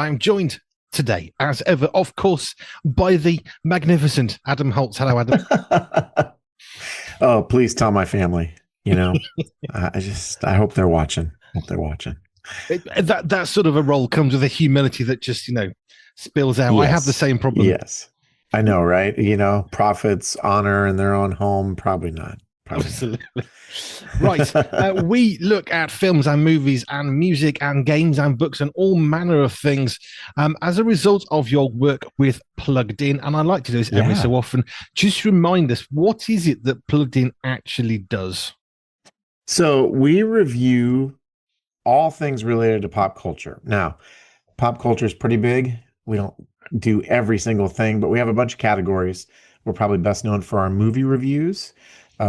I'm joined today, as ever, of course, by the magnificent Adam Holz. Hello, Adam. Oh, please tell my family. You know, I hope they're watching. Hope they're watching. That sort of a role comes with a humility that just spills out. I have the Yes, same problem. yes. I know, right? Prophets honor in their own home. Probably not. Probably not. Absolutely. Right. We look at films and movies and music and games and books and all manner of things as a result of your work with Plugged In. And I like to do this every Yeah. so often. Just remind us, what is it that Plugged In actually does? So we review all things related to pop culture. Now, pop culture is pretty big. We don't do every single thing, but we have a bunch of categories. We're probably best known for our movie reviews.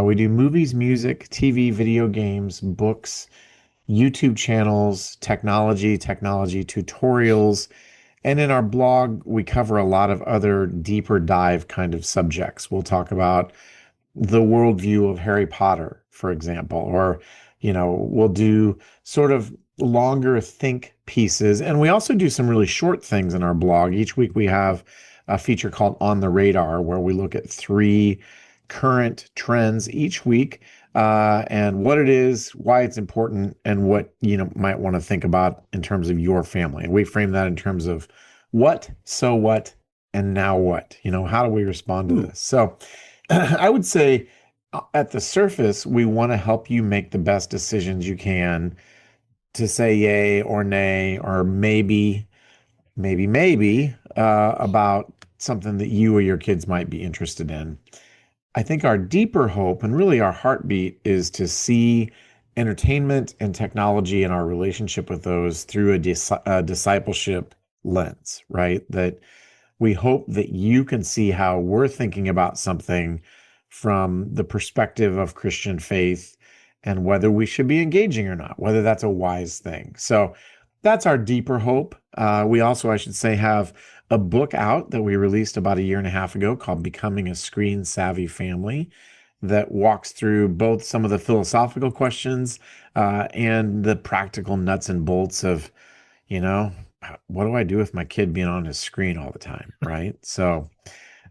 We do movies, music, TV, video games, books, YouTube channels, technology tutorials. And in our blog, we cover a lot of other deeper dive kind of subjects. We'll talk about the worldview of Harry Potter, for example, or, we'll do sort of longer think pieces. And we also do some really short things in our blog. Each week we have a feature called On the Radar, where we look at three current trends each week, and what it is, why it's important, and what might want to think about in terms of your family. And we frame that in terms of what, so what, and now what. How do we respond to Ooh. this? So I would say at the surface, we want to help you make the best decisions you can to say yay or nay or maybe about something that you or your kids might be interested in. I think our deeper hope and really our heartbeat is to see entertainment and technology and our relationship with those through a discipleship lens, right? That we hope that you can see how we're thinking about something from the perspective of Christian faith and whether we should be engaging or not, whether that's a wise thing. So that's our deeper hope. We also, I should say, have a book out that we released about a year and a half ago called Becoming a Screen Savvy Family that walks through both some of the philosophical questions and the practical nuts and bolts of, you know, what do I do with my kid being on his screen all the time, right? So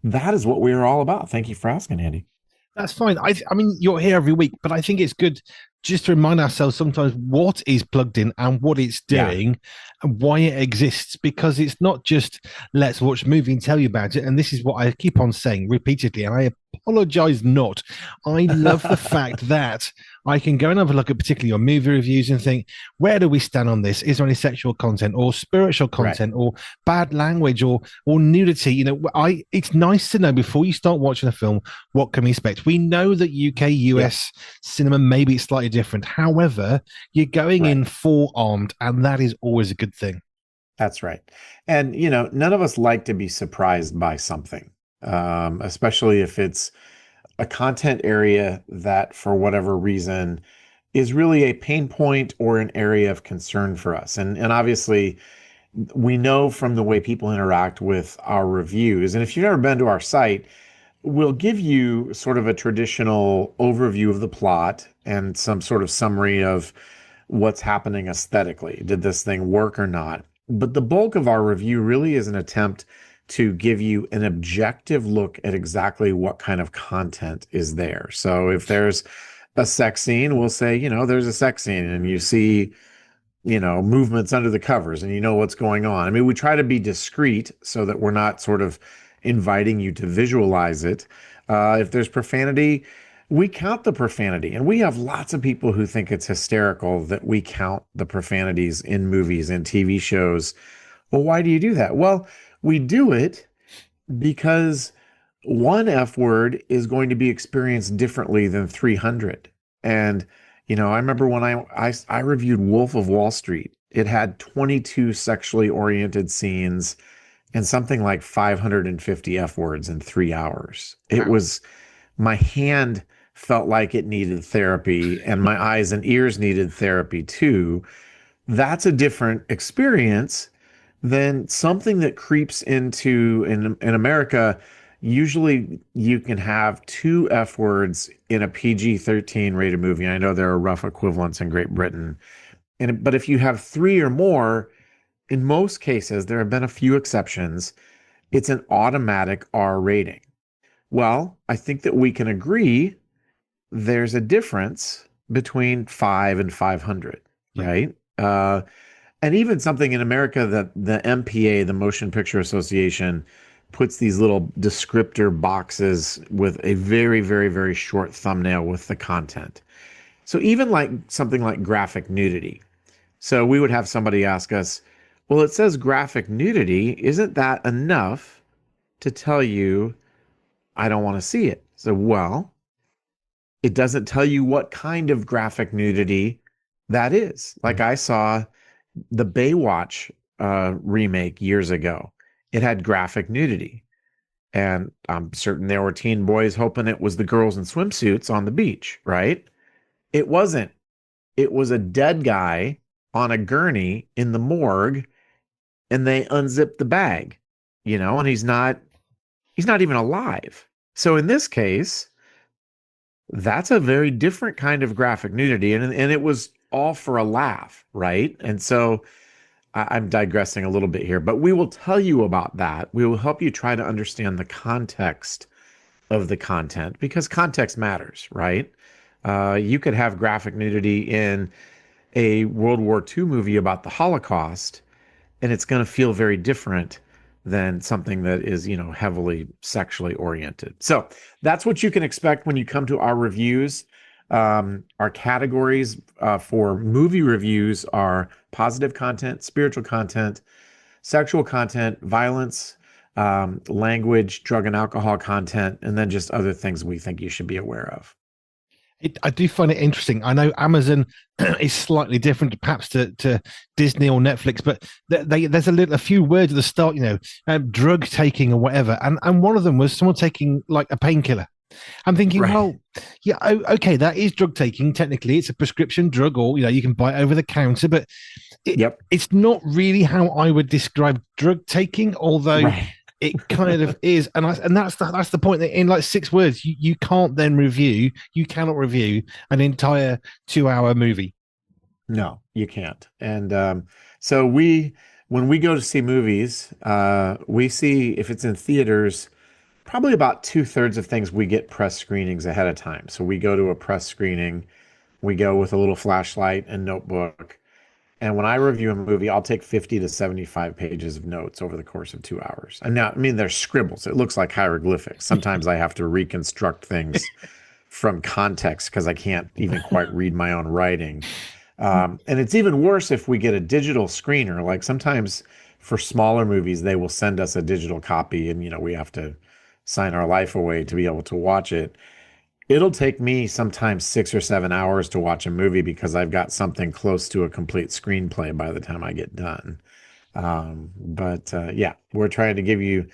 that is what we are all about. Thank you for asking, Andy. That's fine. I mean, you're here every week, but I think it's good just to remind ourselves sometimes what is Plugged In and what it's Yeah, doing and why it exists, because it's not just let's watch a movie and tell you about it. And this is what I keep on saying repeatedly, and I apologize not. I love the fact that I can go and have a look at particularly your movie reviews and think, where do we stand on this? Is there any sexual content or spiritual right. content or bad language or nudity? It's nice to know before you start watching a film what can we expect. We know that UK, Yep, US cinema maybe it's slightly different. However, you're going right. in forearmed, and that is always a good thing. That's right. And, none of us like to be surprised by something, especially if it's a content area that, for whatever reason, is really a pain point or an area of concern for us. And obviously, we know from the way people interact with our reviews. And if you've never been to our site, we'll give you sort of a traditional overview of the plot and some sort of summary of what's happening aesthetically. Did this thing work or not? But the bulk of our review really is an attempt to give you an objective look at exactly what kind of content is there. So if there's a sex scene, we'll say, there's a sex scene and you see, movements under the covers and you know what's going on. I mean, we try to be discreet so that we're not sort of inviting you to visualize it. If there's profanity, we count the profanity. And we have lots of people who think it's hysterical that we count the profanities in movies and TV shows. Well, why do you do that? Well, we do it because one F word is going to be experienced differently than 300. And, I remember when I reviewed Wolf of Wall Street, it had 22 sexually oriented scenes and something like 550 F words in 3 hours. It Wow. was, my hand felt like it needed therapy and my eyes and ears needed therapy too. That's a different experience than something that creeps into in America. Usually you can have two F words in a PG-13 rated movie. I know there are rough equivalents in Great Britain. But if you have three or more, in most cases, there have been a few exceptions, it's an automatic R rating. Well, I think that we can agree there's a difference between 5 and 500, Yeah. right? And even something in America that the MPA, the Motion Picture Association, puts these little descriptor boxes with a very, very, very short thumbnail with the content. So even like something like graphic nudity. So we would have somebody ask us, well, it says graphic nudity. Isn't that enough to tell you I don't want to see it? So, well, it doesn't tell you what kind of graphic nudity that is. Like Mm. I saw the Baywatch remake years ago. It had graphic nudity. And I'm certain there were teen boys hoping it was the girls in swimsuits on the beach, right? It wasn't. It was a dead guy on a gurney in the morgue, and they unzipped the bag, and he's not even alive. So in this case, that's a very different kind of graphic nudity, and it was all for a laugh, right? And so I'm digressing a little bit here, but we will tell you about that. We will help you try to understand the context of the content because context matters, right? You could have graphic nudity in a World War II movie about the Holocaust, and it's going to feel very different than something that is, heavily sexually oriented. So that's what you can expect when you come to our reviews. Our categories for movie reviews are positive content, spiritual content, sexual content, violence, language, drug and alcohol content, and then just other things we think you should be aware of. I do find it interesting. I know Amazon is slightly different, perhaps to Disney or Netflix, but there's a few words at the start, drug taking or whatever, and one of them was someone taking like a painkiller. I'm thinking, Right. well, yeah, okay, that is drug taking. Technically, it's a prescription drug, or you can buy it over the counter, but Yep. it's not really how I would describe drug taking, although Right. it kind of is. And that's the point, that in like 6 words, you can't then you cannot review an entire 2 hour movie. No, you can't. And so when we go to see movies, we see if it's in theaters, probably about two-thirds of things we get press screenings ahead of time. So we go to a press screening, we go with a little flashlight and notebook. And when I review a movie, I'll take 50 to 75 pages of notes over the course of 2 hours. And now, I mean, they're scribbles. It looks like hieroglyphics. Sometimes I have to reconstruct things from context because I can't even quite read my own writing. And it's even worse if we get a digital screener. Like sometimes for smaller movies, they will send us a digital copy and, we have to sign our life away to be able to watch it. It'll take me sometimes 6 or 7 hours to watch a movie because I've got something close to a complete screenplay by the time I get done. But yeah, we're trying to give you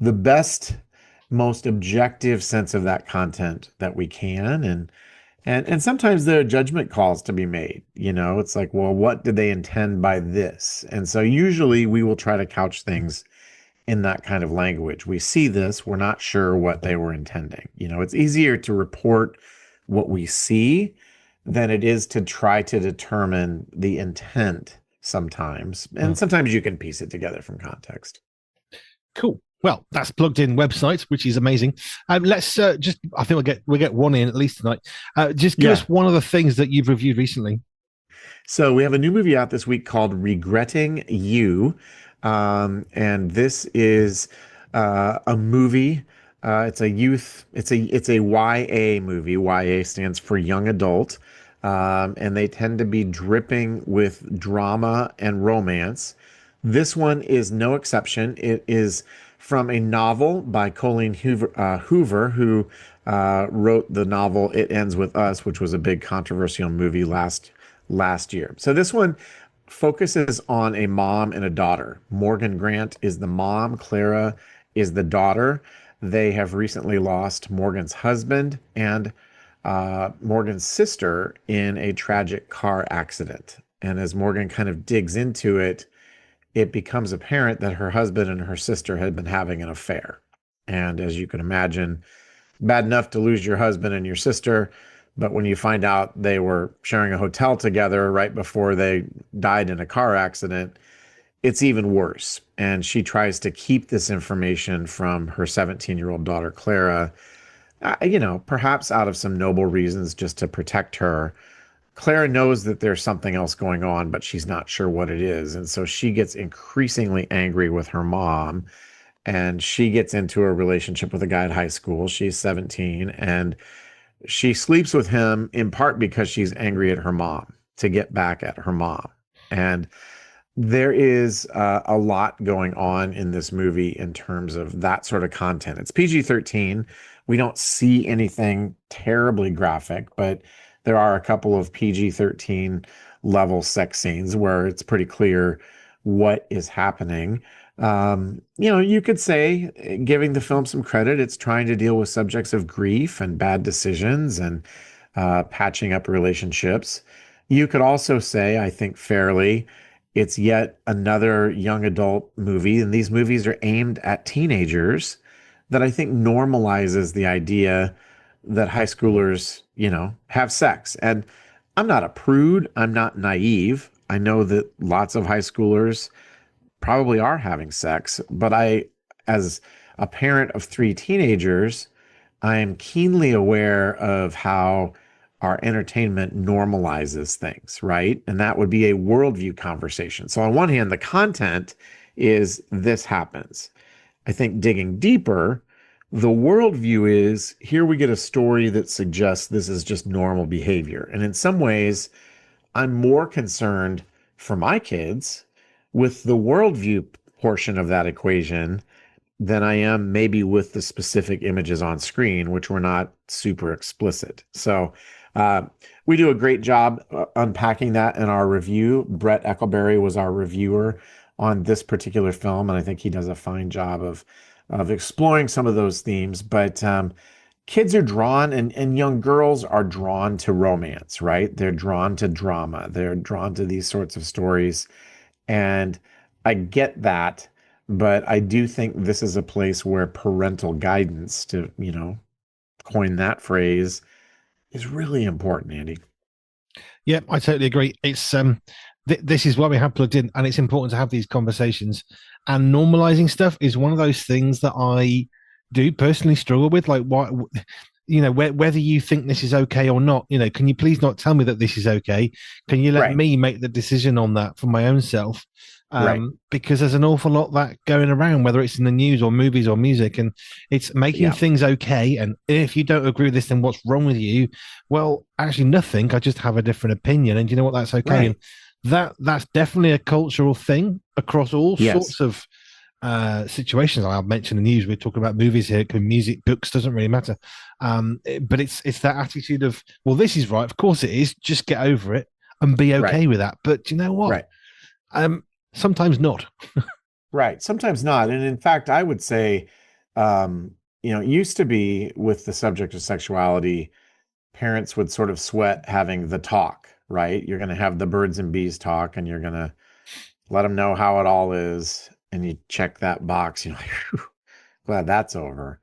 the best, most objective sense of that content that we can. And sometimes there are judgment calls to be made. It's like, well, what did they intend by this? And so usually we will try to couch things in that kind of language. We see this, we're not sure what they were intending. It's easier to report what we see than it is to try to determine the intent sometimes. And Mm. sometimes you can piece it together from context. Cool. Well, that's plugged in websites, which is amazing. Let's just, I think we'll get one in at least tonight. Just give Yeah. us one of the things that you've reviewed recently. So we have a new movie out this week called Regretting You. And this is a movie. It's a YA movie. YA stands for young adult. And they tend to be dripping with drama and romance. This one is no exception. It is from a novel by Colleen Hoover, who wrote the novel It Ends With Us, which was a big controversial movie last year. So this one focuses on a mom and a daughter. Morgan Grant is the mom, Clara is the daughter. They have recently lost Morgan's husband and Morgan's sister in a tragic car accident. And as Morgan kind of digs into it, it becomes apparent that her husband and her sister had been having an affair. And as you can imagine, bad enough to lose your husband and your sister, but when you find out they were sharing a hotel together right before they died in a car accident, it's even worse. And she tries to keep this information from her 17-year-old daughter, Clara, perhaps out of some noble reasons just to protect her. Clara knows that there's something else going on, but she's not sure what it is. And so she gets increasingly angry with her mom, and she gets into a relationship with a guy at high school. She's 17, and she sleeps with him in part because she's angry at her mom, to get back at her mom. And there is a lot going on in this movie in terms of that sort of content. It's PG-13. We don't see anything terribly graphic, but there are a couple of PG-13 level sex scenes where it's pretty clear what is happening. You could say, giving the film some credit, it's trying to deal with subjects of grief and bad decisions and patching up relationships. You could also say, I think fairly, it's yet another young adult movie, and these movies are aimed at teenagers that I think normalizes the idea that high schoolers, have sex. And I'm not a prude, I'm not naive. I know that lots of high schoolers probably are having sex, but as a parent of three teenagers, I am keenly aware of how our entertainment normalizes things, right? And that would be a worldview conversation. So, on one hand, the content is this happens. I think digging deeper, the worldview is here we get a story that suggests this is just normal behavior. And in some ways, I'm more concerned for my kids with the worldview portion of that equation than I am maybe with the specific images on screen, which were not super explicit. So uh, we do a great job unpacking that in our review. Brett Eckleberry was our reviewer on this particular film, and I think he does a fine job of exploring some of those themes. But kids are drawn, and young girls are drawn to romance, right? They're drawn to drama. They're drawn to these sorts of stories. And I get that, but I do think this is a place where parental guidance, to, coin that phrase, is really important, Andy. Yeah, I totally agree. It's this is why we have plugged in, and it's important to have these conversations. And normalizing stuff is one of those things that I do personally struggle with. Like, why, whether you think this is okay or not, can you please not tell me that this is okay? Can you let Right, me make the decision on that for my own self? right. Because there's an awful lot that going around, whether it's in the news or movies or music, and it's making Yeah, things okay. And if you don't agree with this, then what's wrong with you? Well, actually, nothing. I just have a different opinion, and you know what? That's okay. And right. that's definitely a cultural thing across all Yes, sorts of situations. I'll mention the news. We're talking about movies here. It can be music, books, doesn't really matter. But it's that attitude of, well, this is right. Of course it is. Just get over it and be right, okay with that. But you know what? right, Sometimes not. right. Sometimes not. And in fact, I would say, it used to be with the subject of sexuality, parents would sort of sweat having the talk, right? You're going to have the birds and bees talk, and you're going to let them know how it all is. And you check that box, "Whew, glad that's over."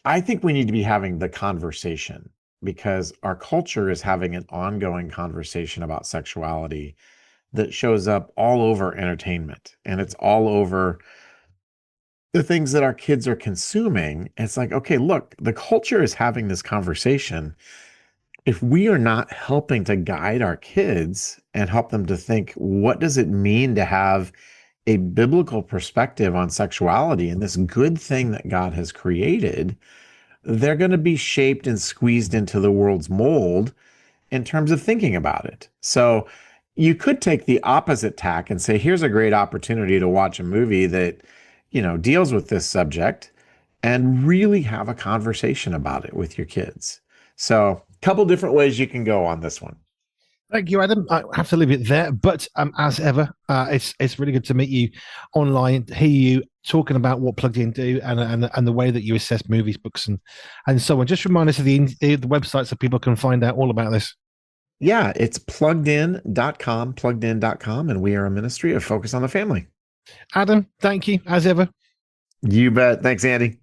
I think we need to be having the conversation because our culture is having an ongoing conversation about sexuality that shows up all over entertainment, and it's all over the things that our kids are consuming. It's like, okay, look, the culture is having this conversation. If we are not helping to guide our kids and help them to think, what does it mean to have a biblical perspective on sexuality and this good thing that God has created, they're going to be shaped and squeezed into the world's mold in terms of thinking about it. So you could take the opposite tack and say, here's a great opportunity to watch a movie that, deals with this subject and really have a conversation about it with your kids. So a couple different ways you can go on this one. Thank you, Adam. I have to leave it there. But as ever, it's really good to meet you online, hear you talking about what Plugged In do and the way that you assess movies, books, and so on. Just remind us of the website so people can find out all about this. Yeah, it's pluggedin.com, and we are a ministry of Focus on the Family. Adam, thank you as ever. You bet. Thanks, Andy.